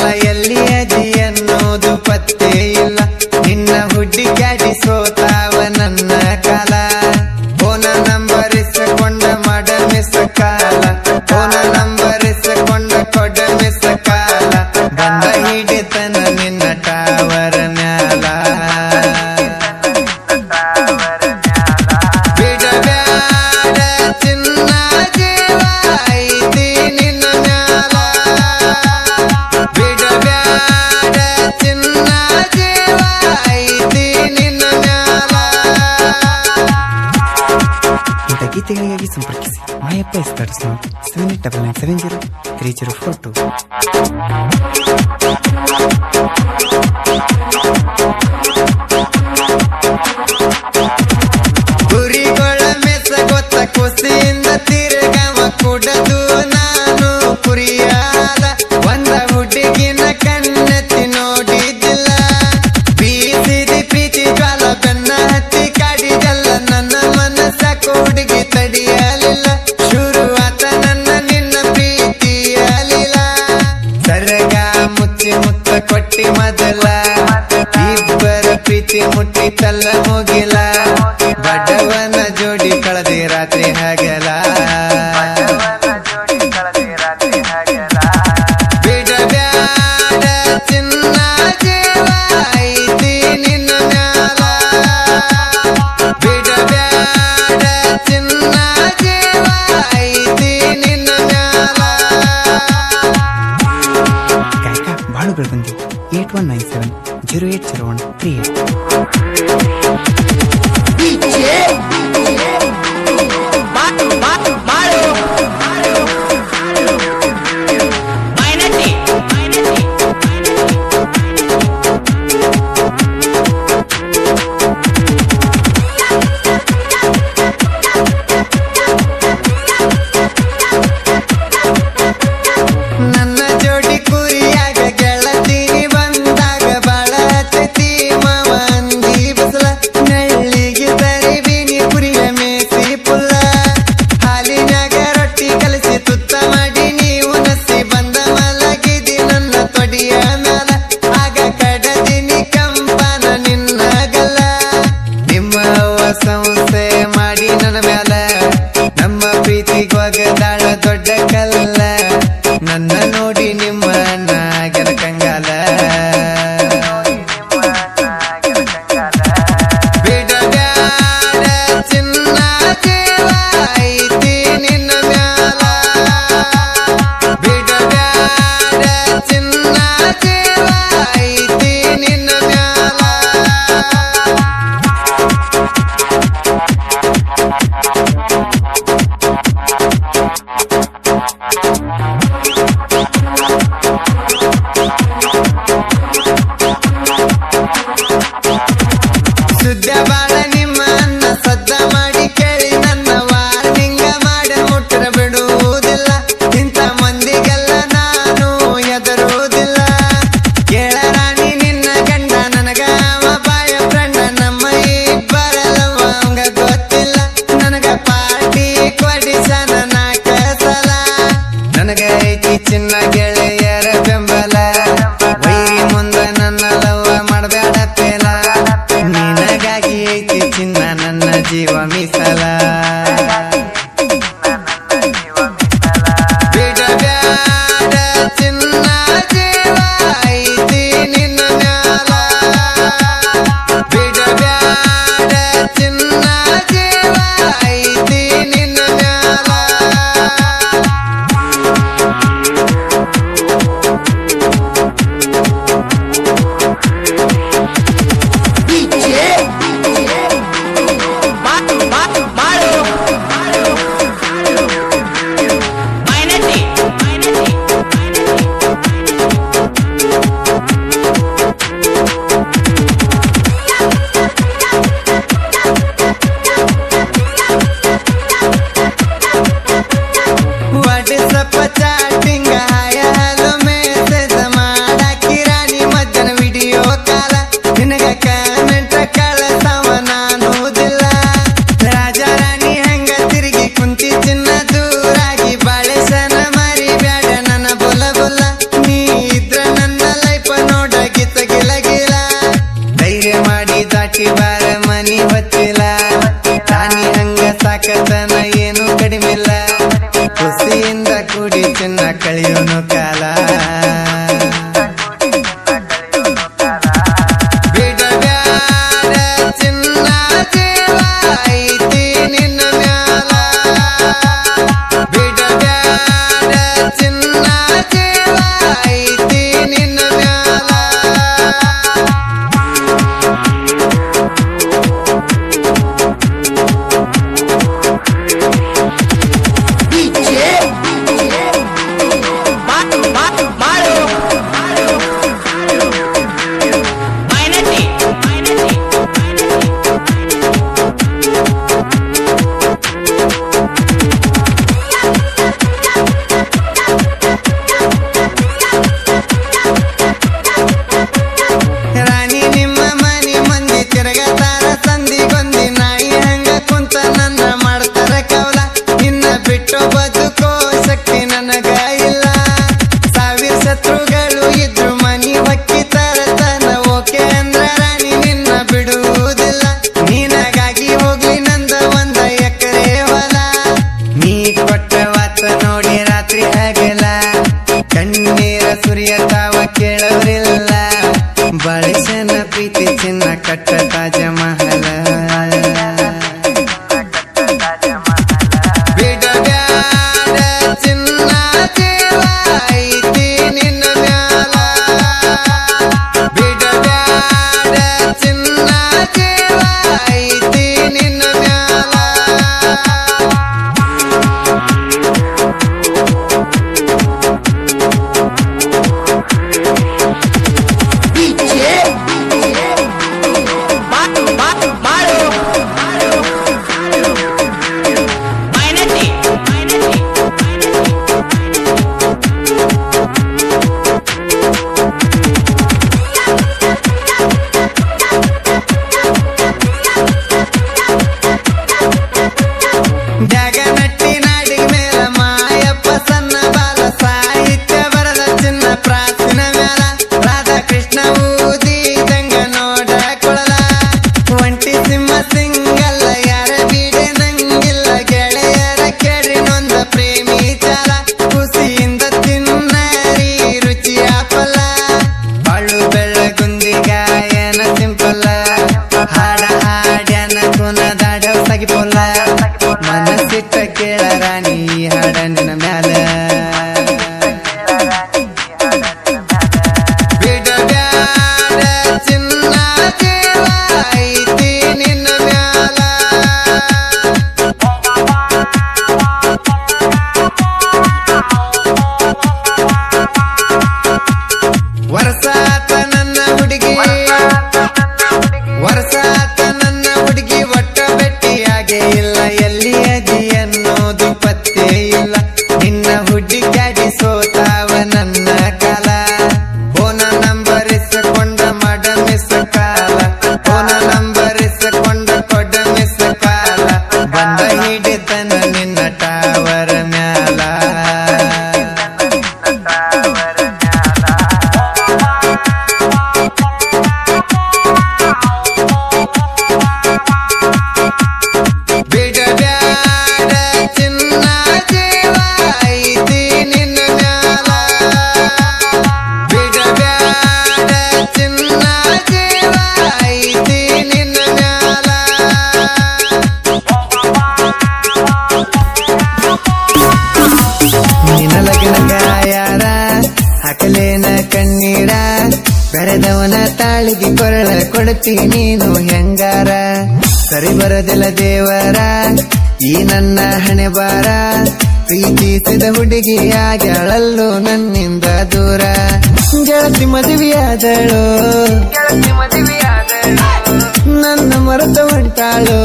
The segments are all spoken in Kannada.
ಕಾಲ ಎಲ್ಲಿ ಅದಿ ಅನ್ನೋದು ಪತ್ತೆ ಇಲ್ಲ. ನಿನ್ನ ಹುಡುಗಾಡಿ ಸೋತಾವ ನನ್ನ ಕಾಲ. ಫೋನ ನಂಬರ್ ಇಸ್ಕೊಂಡ ಮಾಡ ಮಿಸ್ ಕಾಲ. ಫೋನ ನಂಬರ್ ಇಸ್ಕೊಂಡ ಕೊಡ ಮಿಸ್ ಕಾಲ. ಬಂದ ಹಿಡಿತನ ನಿನ್ನ ಟಾವರ ಮ್ಯಾಲ. ಬಿಡಬ್ಯಾಡ ಚಿನ್ನ ಜೀವ ಐತಿ ನಿನ್ನ ಮ್ಯಾಲ. ಬಿಡಬ್ಯಾಡ ಚಿನ್ನ ಜೀವ ಐತಿ ನಿನ್ನ ಮ್ಯಾಲ. ಇಂಥ ಗೀತೆಗಳಿಗಾಗಿ ಸಂಪರ್ಕಿಸಿ ಮಾಯಪ್ಪ ಎಸ್ತಾರ್ ಸ್ಮಾರ್ಟ್ 7899703042. ಕುರಿಗಳ ಮೆಸ ಗೊತ್ತ ಕುಸಿಯಿಂದ ತಿರುಗವ ಕುಡದು ನಾನು ಕುರಿಯಾದ. ಒಂದ ಹುಡುಗಿನ ಕಣ್ಣೆತ್ತಿ ನೋಡಿದ್ದಿಲ್ಲ. ಬೀಸಿದಿ ಪ್ರೀತಿ ಜ್ವಾಲ ಬೆನ್ನ ಹತ್ತಿ ಕಾಡಿದಲ್ಲ. ನನ್ನ ಮನಸ್ಸಾಕ ಹುಡುಗಿ ತಡಿಯಲಿಲ್ಲ. ಶುರುವಾತ ನನ್ನ ನಿನ್ನ ಪ್ರೀತಿಯಲಿಲ್ಲ. ಸರಗ ಮುಚ್ಚಿ ಮುತ್ತ ಕೊಟ್ಟಿ ಮೊದಲ. ಇಬ್ಬರ ಪ್ರೀತಿ ಮುಟ್ಟಿತಲ್ಲ ಮುಗಿಲ. ಬಡವನ ಜೋಡಿ ಕಳೆದಿ ರಾತ್ರಿ ಹಗಲ. ಬಿಡಬ್ಯಾಡ ಚಿನ್ನ ಜೀವ ಐತಿ ನಿನ್ನ ಮ್ಯಾಲ. ಬಿಡಬ್ಯಾಡ ಚಿನ್ನ ಜೀವ ಐತಿ ನಿನ್ನ ಮ್ಯಾಲ. ಗಾಯಕ ಬಾಳು ಬೆಳಗುಂದಿ 8197080138. ನನ್ನ ಜೋಡಿ ಕುರಿಯಾಗ ಗೆಳತೀನಿ ಬಂದಾಗ ಬಳತೈತಿ ಮಾವಂದಿ ಬಸಲ. ನೆಳ್ಳಿಗೆ ತರಿಬಿನಿ ಕುರಿಯ ಮೇಸಿ ಪುಲ್ಲ. ಹಾಲಿನಾಗ ರೊಟ್ಟಿ ಕೇಳೋರಿಲ್ಲ ಬಳಸನ ಪ್ರೀತಿ ಚಿನ್ನ ಕಟ್ಟ ತಾಜ ಮಹಲ ಬಿಡಬ್ಯಾಡ ಚಿನ್ನ ಜೀವ ಐತಿ ನಿನ್ನ ಮ್ಯಾಲ ಬಿಡಬ್ಯಾಡ ಚಿನ್ನ ಜೀವ ಐತಿ ನಿನ್ನ ಮ್ಯಾಲ ಜಗನಟ್ಟಿ ನಾಡಿಗೆ ಮೇಲ ಮಾಯಪ್ಪ ಸಣ್ಣ ಬಾಲ ಸಾಹಿತ್ಯ ಬರದ ಚಿನ್ನ ಪ್ರಾಚೀನ ಮ್ಯಾಲ ರಾಧಾಕೃಷ್ಣ ಊದಿದಂಗ ನೋಡ ಕೊಳಲ ಒಂಟಿ ಸಿಂಹ ಸಿಂಗಲ್ಲ ಯಾರ ಬೀಡೆ ನಂಗಿಲ್ಲ ಗೆಳೆಯರ ಕೇಳಿ ನೊಂದ ಪ್ರೇಮಿ ಚಾಲ ಖುಷಿಯಿಂದ ತಿನ್ನರಿ ರುಚಿಯ ಫಲ ಬಾಳು ಬೆಳ್ಳಗುಂದಿ ಗಾಯನ ಸಿಂಪಲ್ಲ ಹಾಡ ಹಾಡ್ಯನ ಕುನದಾಡ ಸಗಿ ಪೊಲ್ಲ ಮನಸ್ಸಿಟ್ಟ ಕೇಳರ ನೀ ಹಾಡ ನಿನ್ನ ಮ್ಯಾಲ ಬಿಡಬ್ಯಾಡ ಚಿನ್ನ ಜೀವ ಐತಿ ನಿನ್ನ ಮ್ಯಾಲ ವರ್ಷಾತ ನನ್ನ ಹುಡುಗಿ ವರ್ಷಾತ ನನ್ನ ಹುಡುಗಿ ಒಟ್ಟ ಭೇಟಿಯಾಗೇ ಇಲ್ಲ ಎಲ್ಲಿ ಅದಿ ಅನ್ನೋದು ಪತ್ತೆ ಇಲ್ಲ ನಿನ್ನ ಹುಡುಗಾಡಿ ಸೋತಾವ ನನ್ನ ಕಾಲ ಫೋನ ನಂಬರ್ ಇಸ್ಕೊಂಡ ಮಾಡ ಮಿಸ್ ಕಾಲ ಫೋನ ನಂಬರ್ ಇಸ್ಕೊಂಡ ಕೊಡ ಮಿಸ್ ಕಾಲ ಬಂದ ಹಿಡಿತನ ನಿನ್ನ ಟಾವರ ಮ್ಯಾಲ ಬಿಡಬ್ಯಾಡ ಚಿನ್ನ ಜೀವ ಐತಿ ನಿನ್ನ ಮ್ಯಾಲ ಬಿಡಬ್ಯಾಡ ಚಿನ್ನ ಜೀವ ಐತಿ ನಿನ್ನ ಮ್ಯಾಲ ನಿನ್ನ ಲಗ್ನ ಗಾಯಾರ ಹಾಕಲೇನ ಕಣ್ಣೀರ ಬೆರೆದವನ ತಾಳಿಗೆ ಕೊರಳ ಕೊಡ್ತಿ ನೀನು ಹೆಂಗಾರ ಸರಿ ಬರೋದಿಲ್ಲ ದೇವರ ಈ ನನ್ನ ಹಣೆ ಬಾರ ಪ್ರೀತಿಸಿದ ಹುಡುಗಿಯಾಗಳಲ್ಲೂ ನನ್ನಿಂದ ದೂರ ಗೆಳತಿ ಮದುವೆಯಾದಳು ನನ್ನ ಮರೆತ ಹೊಂಟಾಳು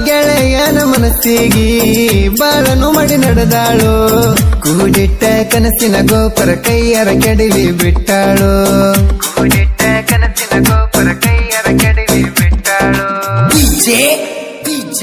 ಗೆಳೆಯನ ಮನಸ್ಸಿಗೆ ಬಾಳನು ಮಾಡಿ ನಡೆದಾಳು ಕೂಡಿಟ್ಟ ಕನಸಿನ ಗೋಪುರ ಕೈಯರ ಕೆಡವಿ ಬಿಟ್ಟಾಳು ಕೂಡಿಟ್ಟ ಕನಸಿನ ಗೋಪುರ ಕೈಯರ ಕೆಡವಿ ಬಿಟ್ಟಾಳು DJ